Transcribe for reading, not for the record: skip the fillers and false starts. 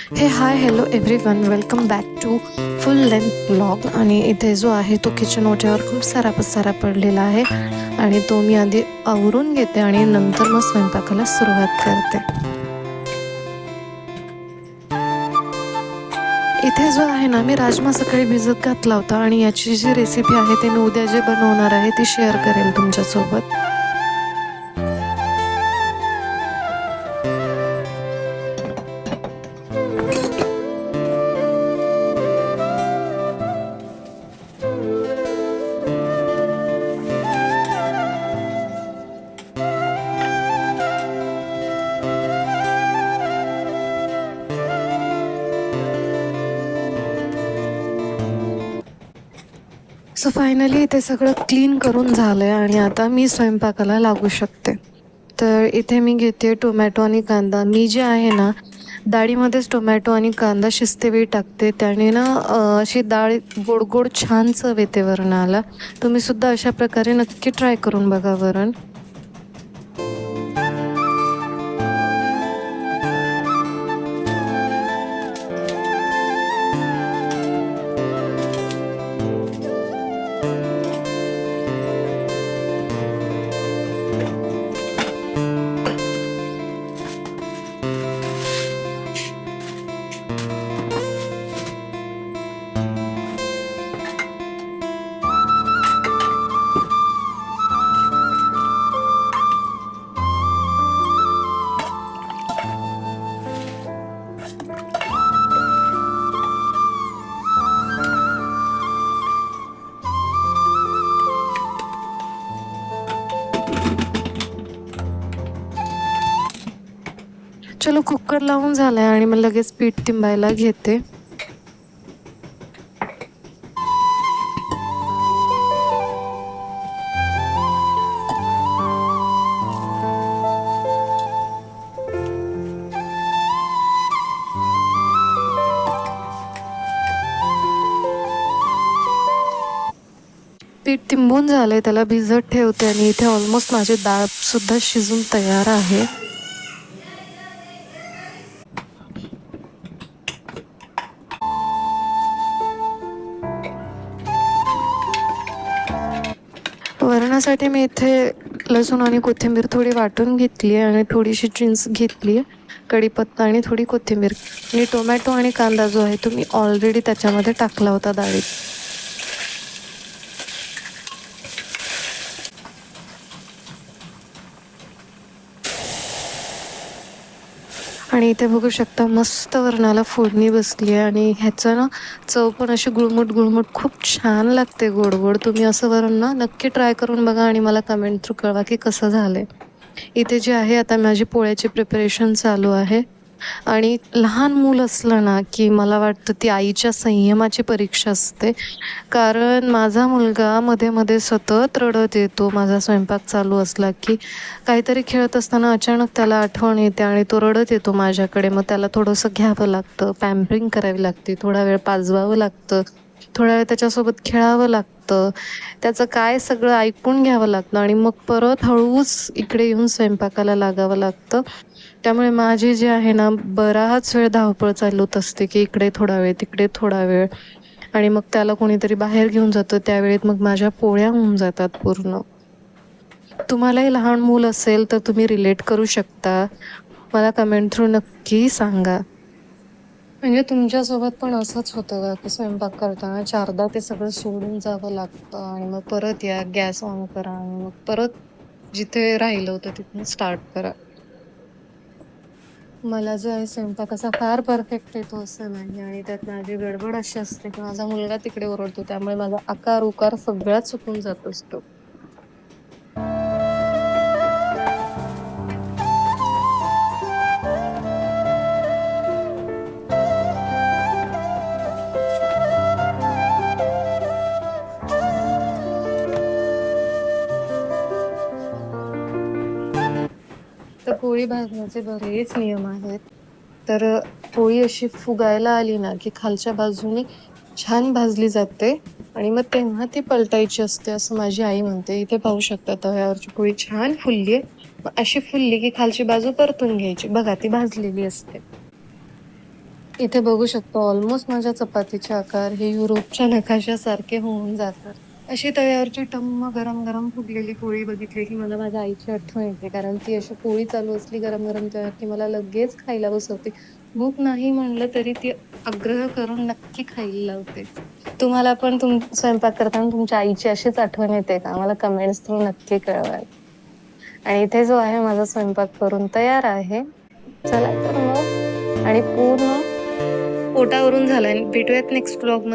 हे hi hello everyone, welcome back to full length blog. आणि इथे जो आहे तो किचन ओट्यावर खूप सारा पसारा पडलेला आहे आणि तो मी आधी आवरून घेते आणि नंतर मग स्वयंपाकाला सुरुवात करते. इथे जो आहे ना, मी राजमा सकाळी भिजत घातला होता आणि याची जी रेसिपी आहे ते मी उद्या जे बनवणार आहे ती शेअर करेल तुमच्यासोबत. सो फायनली इथे सगळं क्लीन करून झालंय आणि आता मी स्वयंपाकाला लागू शकते. तर इथे मी घेते टोमॅटो आणि कांदा. मी जे आहे ना, डाळीमध्येच टोमॅटो आणि कांदा शिजतेवेळी टाकते, त्याने ना अशी डाळ गोड गोड छान चव येते वरणाला. तुम्ही सुद्धा अशा प्रकारे नक्की ट्राय करून बघा वरण. चलो, कुकर लावून झालाय आणि मग लगेच पीठ तिंबायला घेते. पीठ तिंबून झालंय, त्याला भिजत ठेवते आणि इथे ऑलमोस्ट माझी डाळ सुद्धा शिजून तयार आहे. वरणासाठी मी इथे लसूण आणि कोथिंबीर थोडी वाटून घेतली आहे आणि थोडीशी चिंच घेतली आहे, कढीपत्ता आणि थोडी कोथिंबीर. आणि टोमॅटो आणि कांदा जो आहे तो मी ऑलरेडी त्याच्यामध्ये टाकला होता डाळीत. आणि इथे बघू शकता मस्त वरणाला फोडणी बसली आहे आणि ह्याचं ना चव पण अशी गुळमुट गुळमुट खूप छान लागते, गोड गोड. तुम्ही असं वरण ना नक्की ट्राय करून बघा आणि मला कमेंट थ्रू कळवा की कसं झालंय. इथे जे आहे आता माझी पोळ्याची प्रिपरेशन चालू आहे. आणि लहान मूल असलं ना की मला वाटतं ती आईच्या संयमाची परीक्षा असते. कारण माझा मुलगा मध्ये मध्ये सतत रडत येतो माझा स्वयंपाक चालू असला की. काहीतरी खेळत असताना अचानक त्याला आठवण येते आणि तो रडत येतो माझ्याकडे. मग त्याला थोडंसं घ्यावं लागतं, पॅम्परिंग करावी लागते, थोडा वेळ पाजवावं लागतं, थोडा वेळ त्याच्यासोबत खेळावं लागतं, त्याचं काय सगळं ऐकून घ्यावं लागतं आणि मग परत हळूच इकडे येऊन स्वयंपाकाला लागावं लागतं. त्यामुळे माझी जी आहे ना बराच वेळ धावपळ चालूच असते की इकडे थोडा वेळ, तिकडे थोडा वेळ. आणि मग त्याला कोणीतरी बाहेर घेऊन जातं, त्यावेळेत मग माझ्या पोळ्या होऊन जातात पूर्ण. तुम्हालाही लहान मूल असेल तर तुम्ही रिलेट करू शकता. मला कमेंट थ्रू नक्की सांगा. म्हणजे तुमच्यासोबत पण असंच होतं का की स्वयंपाक करताना चारदा ते सगळं सोडून जावं लागतं आणि मग परत या, गॅस ऑन करा आणि मग परत जिथे राहिलं होतं तिथून स्टार्ट करा. मला जो आहे स्वयंपाक असा फार परफेक्ट येतो असं नाही आणि त्यात माझी गडबड अशी असते की माझा मुलगा तिकडे ओरडतो, त्यामुळे माझा आकार उकार सगळाच चुकून जात असतो. तर पोळी भाजण्याचे बरेच नियम आहेत. तर पोळी अशी फुगायला आली ना की खालच्या बाजूने छान भाजली जाते आणि मग तेव्हा ती पलटायची असते असं माझी आई म्हणते. इथे पाहू शकता तव्यावरची पोळी छान फुलली आहे. मग अशी फुलली की खालची बाजू परतून घ्यायची, बघा ती भाजलेली असते. इथे बघू शकतो ऑलमोस्ट माझ्या चपातीचे आकार हे युरोपच्या नकाशासारखे होऊन जातात. अशी तव्यावरची टम्म गरम गरम फुगलेली पोळी बघितली की मला माझ्या आईची आठवण येते. कारण ती अशी पोळी चालू असली गरम गरम तव्यावर की मला लगेच खायला बसवते. भूक नाही म्हणलं तरी ती आग्रह करून नक्की खायला लावते. तुम्हाला पण स्वयंपाक करताना तुमच्या आईची अशीच आठवण येते का? मला कमेंट्स थ्रू नक्की कळवा. आणि इथे जो आहे माझा स्वयंपाक करून तयार आहे. चला तर मग आणि पूर्ण पोटावरून झालाय. भेटूयात नेक्स्ट व्लॉगमध्ये.